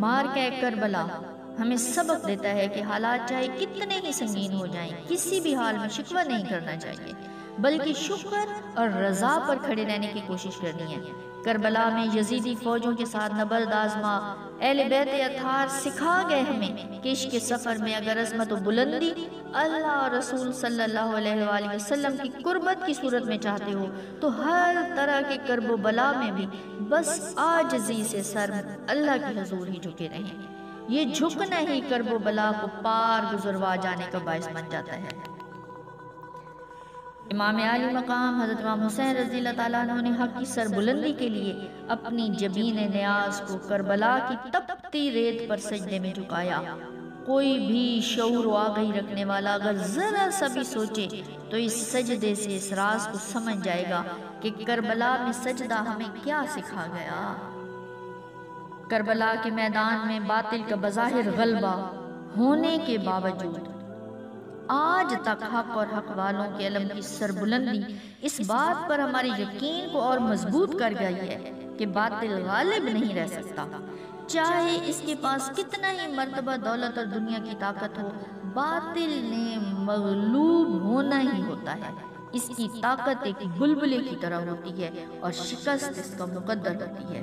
मार के करबला हमें सबक देता है कि हालात चाहे कितने ही संगीन हो जाएं, किसी भी हाल में शिकवा नहीं करना चाहिए, बल्कि शुक्र और रजा पर खड़े रहने की कोशिश करनी है। करबला में यजीदी फौजों के साथ नबर्द आजमा अहले बैत अतार सिखा गए हमें कि इश्क के सफर में अगर अज़मत व बुलंदी अल्लाह और रसूल सल्लल्लाहु अलैहि वसल्लम की कुर्बत की सूरत में चाहते हो तो हर तरह के कर्ब बला में भी बस आजिज़ी से सर अल्लाह के हुजूर ही झुके रहें। ये झुकना ही कर्ब बला को पार गुजरवा जाने का बायस बन जाता है। इमाम आली मकाम हज़रत इमाम हुसैन रज़ियल्लाहु ताला अन्हु ने हक की सरबुलंदी के लिए अपनी जबीन न्याज को करबला की तपती रेत पर सजदे में झुकाया। कोई भी शऊर व आगाही रखने वाला अगर जरा सा भी सोचे तो इस सजदे से इस राज को समझ जाएगा कि करबला में सजदा हमें क्या सिखा गया। करबला के मैदान में बातिल का बज़ाहिर गलबा होने के बावजूद आज तक हक और हक वालों के अलम की सरबुलंदी इस बात पर हमारे यकीन को और मजबूत कर गई है कि बातिल गालिब नहीं रह सकता। चाहे इसके पास कितना ही मर्तबा दौलत और दुनिया की ताकत हो, बातिल ने मगलूब होना ही होता है। इसकी ताकत एक बुलबुले की तरह होती है और शिकस्त इसका मुकद्दर होती है।